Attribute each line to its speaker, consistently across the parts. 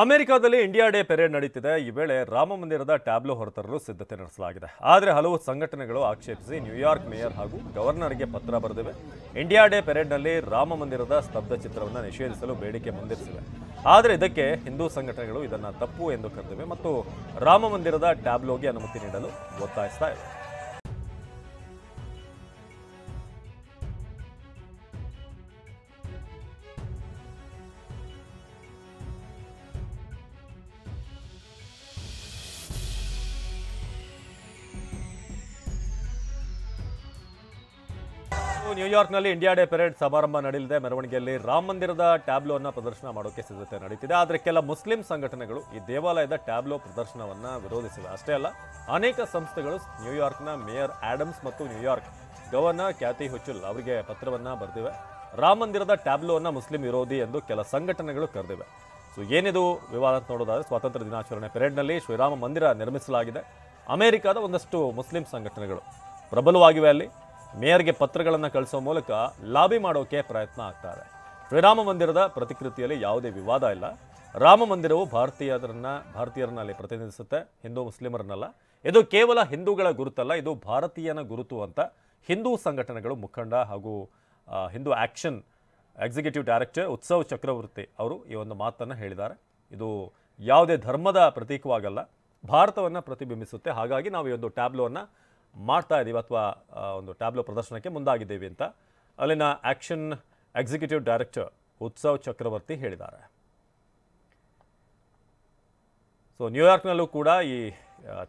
Speaker 1: ಅಮೆರಿಕಾದಲ್ಲಿ India day parade ನಡೀತಿದೆ. ಈ ವೇಳೆ ರಾಮ ಮಂದಿರದ ಟ್ಯಾಬ್ಲೋ ಹೊರತರಲು ಸಿದ್ಧತೆ ನಡೆಸಲಾಗಿದೆ. ಆದರೆ ಹಲವು ಸಂಘಟನೆಗಳು ಆಕ್ಷೇಪಿಸಿ ನ್ಯೂಯಾರ್ಕ್ ಮೇಯರ್ ಹಾಗೂ ಗವರ್ನರ್ಗೆ ಪತ್ರ ಬರೆದಿವೆ. ಇಂಡಿಯಾ ಡೇ ಪೆರೇಡ್ನಲ್ಲಿ ರಾಮ ಮಂದಿರದ ಸ್ತಬ್ಧ ಚಿತ್ರವನ್ನು ನಿಷೇಧಿಸಲು ಬೇಡಿಕೆ ಮುಂದಿರಿಸಿವೆ. ಆದರೆ ಇದಕ್ಕೆ ಹಿಂದೂ ಸಂಘಟನೆಗಳು ಇದನ್ನು ತಪ್ಪು ಎಂದು ಕರೆದಿವೆ ಮತ್ತು ರಾಮ ಮಂದಿರದ ಟ್ಯಾಬ್ಲೋಗೆ ಅನುಮತಿ ನೀಡಲು ಒತ್ತಾಯಿಸ್ತಾ ಇವೆ. ನ್ಯೂಯಾರ್ಕ್ನಲ್ಲಿ ಇಂಡಿಯಾ ಡೇ ಪೆರೇಡ್ ಸಮಾರಂಭ ನಡೆಯಲಿದೆ. ಮೆರವಣಿಗೆಯಲ್ಲಿ ರಾಮ ಮಂದಿರದ ಟ್ಯಾಬ್ಲೋವನ್ನು ಪ್ರದರ್ಶನ ಮಾಡೋಕೆ ಸಿದ್ಧತೆ ನಡೀತಿದೆ. ಆದರೆ ಕೆಲ ಮುಸ್ಲಿಂ ಸಂಘಟನೆಗಳು ಈ ದೇವಾಲಯದ ಟ್ಯಾಬ್ಲೋ ಪ್ರದರ್ಶನವನ್ನು ವಿರೋಧಿಸಿವೆ. ಅಷ್ಟೇ ಅಲ್ಲ, ಅನೇಕ ಸಂಸ್ಥೆಗಳು ನ್ಯೂಯಾರ್ಕ್ನ ಮೇಯರ್ ಆಡಮ್ಸ್ ಮತ್ತು ನ್ಯೂಯಾರ್ಕ್ ಗವರ್ನರ್ ಕ್ಯಾಥಿ ಹುಚಿಲ್ ಅವರಿಗೆ ಪತ್ರವನ್ನು ಬರೆದಿವೆ. ರಾಮ ಮಂದಿರದ ಟ್ಯಾಬ್ಲೋವನ್ನು ಮುಸ್ಲಿಂ ವಿರೋಧಿ ಎಂದು ಕೆಲ ಸಂಘಟನೆಗಳು ಕರೆದಿವೆ. ಸೊ ಏನಿದು ವಿವಾದ ಅಂತ ನೋಡೋದಾದ್ರೆ, ಸ್ವಾತಂತ್ರ್ಯ ದಿನಾಚರಣೆ ಪೆರೇಡ್ನಲ್ಲಿ ಶ್ರೀರಾಮ ಮಂದಿರ ನಿರ್ಮಿಸಲಾಗಿದೆ. ಅಮೆರಿಕದ ಒಂದಷ್ಟು ಮುಸ್ಲಿಂ ಸಂಘಟನೆಗಳು ಪ್ರಬಲವಾಗಿವೆ. ಅಲ್ಲಿ ಮೇಯರ್ಗೆ ಪತ್ರಗಳನ್ನು ಕಳಿಸೋ ಮೂಲಕ ಲಾಬಿ ಮಾಡೋಕೆ ಪ್ರಯತ್ನ ಆಗ್ತಾರೆ. ಶ್ರೀರಾಮ ಮಂದಿರದ ಪ್ರತಿಕೃತಿಯಲ್ಲಿ ಯಾವುದೇ ವಿವಾದ ಇಲ್ಲ. ರಾಮ ಮಂದಿರವು ಭಾರತೀಯರನ್ನ ಅಲ್ಲಿ ಪ್ರತಿನಿಧಿಸುತ್ತೆ, ಹಿಂದೂ ಮುಸ್ಲಿಮರನ್ನಲ್ಲ. ಇದು ಕೇವಲ ಹಿಂದೂಗಳ ಗುರುತಲ್ಲ, ಇದು ಭಾರತೀಯನ ಗುರುತು ಅಂತ ಹಿಂದೂ ಸಂಘಟನೆಗಳು ಮುಖಂಡ ಹಾಗೂ Hindu action executive director Utsav ಚಕ್ರವರ್ತಿ ಅವರು ಈ ಒಂದು ಮಾತನ್ನು ಹೇಳಿದ್ದಾರೆ. ಇದು ಯಾವುದೇ ಧರ್ಮದ ಪ್ರತೀಕವಾಗಲ್ಲ, ಭಾರತವನ್ನು ಪ್ರತಿಬಿಂಬಿಸುತ್ತೆ. ಹಾಗಾಗಿ ನಾವು ಈ ಒಂದು ಟ್ಯಾಬ್ಲೋವನ್ನು ಮಾಡ್ತಾ ಇದ್ದೀವಿ ಅಥವಾ ಒಂದು ಟ್ಯಾಬ್ಲೋ ಪ್ರದರ್ಶನಕ್ಕೆ ಮುಂದಾಗಿದ್ದೀವಿ ಅಂತ ಅಲ್ಲಿನ ಆಕ್ಷನ್ ಎಕ್ಸಿಕ್ಯೂಟಿವ್ ಡೈರೆಕ್ಟರ್ ಉತ್ಸವ್ ಚಕ್ರವರ್ತಿ ಹೇಳಿದ್ದಾರೆ. ಸೊ ನ್ಯೂಯಾರ್ಕ್ನಲ್ಲೂ ಕೂಡ ಈ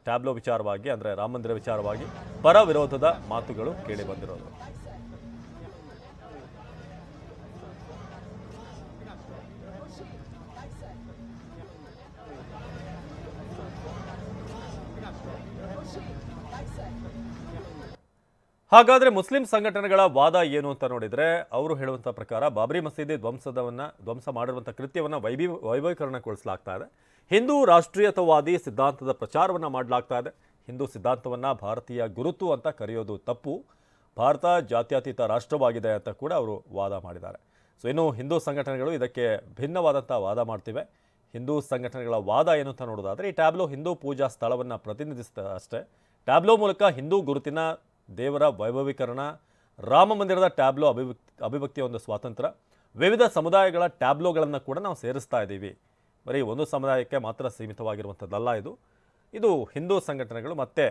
Speaker 1: ಟ್ಯಾಬ್ಲೋ ವಿಚಾರವಾಗಿ, ಅಂದರೆ ರಾಮ ಮಂದಿರ ವಿಚಾರವಾಗಿ ಪರ ವಿರೋಧದ ಮಾತುಗಳು ಕೇಳಿ ಬಂದಿರೋದು. ಹಾಗಾದರೆ ಮುಸ್ಲಿಂ ಸಂಘಟನೆಗಳ ವಾದ ಏನು ಅಂತ ನೋಡಿದರೆ, ಅವರು ಹೇಳುವಂಥ ಪ್ರಕಾರ ಬಾಬರಿ ಮಸೀದಿ ಧ್ವಂಸ ಮಾಡಿರುವಂಥ ಕೃತ್ಯವನ್ನು ವೈಭವೀಕರಣಗೊಳಿಸಲಾಗ್ತಾ ಇದೆ. ಹಿಂದೂ ರಾಷ್ಟ್ರೀಯತಾವಾದಿ ಸಿದ್ಧಾಂತದ ಪ್ರಚಾರವನ್ನು ಮಾಡಲಾಗ್ತಾ ಇದೆ. ಹಿಂದೂ ಸಿದ್ಧಾಂತವನ್ನು ಭಾರತೀಯ ಗುರುತು ಅಂತ ಕರೆಯೋದು ತಪ್ಪು. ಭಾರತ ಜಾತ್ಯತೀತ ರಾಷ್ಟ್ರವಾಗಿದೆ ಅಂತ ಕೂಡ ಅವರು ವಾದ ಮಾಡಿದ್ದಾರೆ. ಸೊ ಇನ್ನು ಹಿಂದೂ ಸಂಘಟನೆಗಳು ಇದಕ್ಕೆ ಭಿನ್ನವಾದಂಥ ವಾದ ಮಾಡ್ತಿವೆ. ಹಿಂದೂ ಸಂಘಟನೆಗಳ ವಾದ ಏನು ಅಂತ ನೋಡೋದಾದರೆ, ಈ ಟ್ಯಾಬ್ಲೋ ಹಿಂದೂ ಪೂಜಾ ಸ್ಥಳವನ್ನು ಪ್ರತಿನಿಧಿಸುತ್ತೆ ಅಷ್ಟೇ. ಟ್ಯಾಬ್ಲೋ ಮೂಲಕ ಹಿಂದೂ ಗುರುತಿನ ದೇವರ ವೈಭವೀಕರಣ, ರಾಮ ಮಂದಿರದ ಟ್ಯಾಬ್ಲೋ ಅಭಿವ್ಯಕ್ತಿಯ ಒಂದು ಸ್ವಾತಂತ್ರ್ಯ, ವಿವಿಧ ಸಮುದಾಯಗಳ ಟ್ಯಾಬ್ಲೋಗಳನ್ನು ಕೂಡ ನಾವು ಸೇರಿಸ್ತಾ ಇದ್ದೀವಿ. ಬರೀ ಒಂದು ಸಮುದಾಯಕ್ಕೆ ಮಾತ್ರ ಸೀಮಿತವಾಗಿರುವಂಥದ್ದಲ್ಲ ಇದು ಹಿಂದೂ ಸಂಘಟನೆಗಳು ಮತ್ತೆ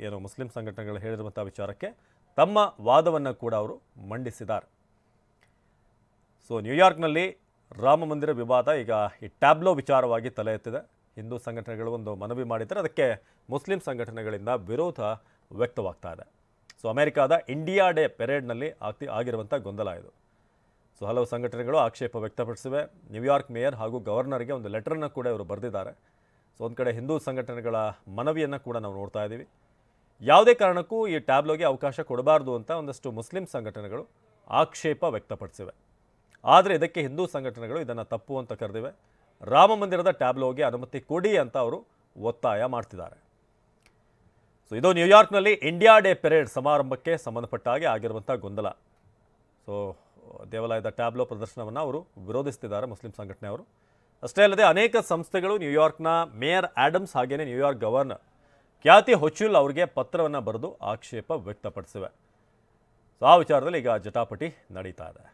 Speaker 1: ಏನು ಮುಸ್ಲಿಂ ಸಂಘಟನೆಗಳು ಹೇಳಿರುವಂಥ ವಿಚಾರಕ್ಕೆ ತಮ್ಮ ವಾದವನ್ನು ಕೂಡ ಅವರು ಮಂಡಿಸಿದ್ದಾರೆ. ಸೊ ನ್ಯೂಯಾರ್ಕ್ನಲ್ಲಿ ರಾಮ ಮಂದಿರ ವಿವಾದ ಈಗ ಈ ಟ್ಯಾಬ್ಲೋ ವಿಚಾರವಾಗಿ ತಲೆ ಎತ್ತಿದೆ. ಹಿಂದೂ ಸಂಘಟನೆಗಳು ಒಂದು ಮನವಿ ಮಾಡಿದರೆ ಅದಕ್ಕೆ ಮುಸ್ಲಿಂ ಸಂಘಟನೆಗಳಿಂದ ವಿರೋಧ ವ್ಯಕ್ತವಾಗ್ತಾ ಇದೆ. ಸೊ ಅಮೆರಿಕಾದ ಇಂಡಿಯಾ ಡೇ ಪೆರೇಡ್ನಲ್ಲಿ ಆಗಿರುವಂಥ ಗೊಂದಲ ಇದು. ಸೊ ಹಲವು ಸಂಘಟನೆಗಳು ಆಕ್ಷೇಪ ವ್ಯಕ್ತಪಡಿಸಿವೆ. ನ್ಯೂಯಾರ್ಕ್ ಮೇಯರ್ ಹಾಗೂ ಗವರ್ನರ್ಗೆ ಒಂದು ಲೆಟರನ್ನು ಕೂಡ ಇವರು ಬರೆದಿದ್ದಾರೆ. ಸೊ ಒಂದು ಕಡೆ ಹಿಂದೂ ಸಂಘಟನೆಗಳ ಮನವಿಯನ್ನು ಕೂಡ ನಾವು ನೋಡ್ತಾ ಇದ್ದೀವಿ. ಯಾವುದೇ ಕಾರಣಕ್ಕೂ ಈ ಟ್ಯಾಬ್ಲೋಗೆ ಅವಕಾಶ ಕೊಡಬಾರ್ದು ಅಂತ ಒಂದಷ್ಟು ಮುಸ್ಲಿಂ ಸಂಘಟನೆಗಳು ಆಕ್ಷೇಪ ವ್ಯಕ್ತಪಡಿಸಿವೆ. ಆದರೆ ಇದಕ್ಕೆ ಹಿಂದೂ ಸಂಘಟನೆಗಳು ಇದನ್ನು ತಪ್ಪು ಅಂತ ಕರೆದಿವೆ. ರಾಮ ಮಂದಿರದ ಟ್ಯಾಬ್ಲೋಗೆ ಅನುಮತಿ ಕೊಡಿ ಅಂತ ಅವರು ಒತ್ತಾಯ ಮಾಡ್ತಿದ್ದಾರೆ. ಸೊ ಇದು ನ್ಯೂಯಾರ್ಕ್ನಲ್ಲಿ ಇಂಡಿಯಾ ಡೇ ಪೆರೇಡ್ ಸಮಾರಂಭಕ್ಕೆ ಸಂಬಂಧಪಟ್ಟ ಹಾಗೆ ಆಗಿರುವಂಥ ಗೊಂದಲ. ಸೊ ದೇವಾಲಯದ ಟ್ಯಾಬ್ಲೋ ಪ್ರದರ್ಶನವನ್ನು ಅವರು ವಿರೋಧಿಸ್ತಿದ್ದಾರೆ ಮುಸ್ಲಿಂ ಸಂಘಟನೆಯವರು. ಅಷ್ಟೇ ಅಲ್ಲದೆ ಅನೇಕ ಸಂಸ್ಥೆಗಳು ನ್ಯೂಯಾರ್ಕ್ನ ಮೇಯರ್ ಆಡಮ್ಸ್ ಹಾಗೆಯೇ ನ್ಯೂಯಾರ್ಕ್ ಗವರ್ನರ್ ಕ್ಯಾಥಿ ಹುಚಿಲ್ ಅವರಿಗೆ ಪತ್ರವನ್ನು ಬರೆದು ಆಕ್ಷೇಪ ವ್ಯಕ್ತಪಡಿಸಿವೆ. ಸೊ ಆ ವಿಚಾರದಲ್ಲಿ ಈಗ ಜಟಾಪಟಿ ನಡೀತಾ ಇದೆ.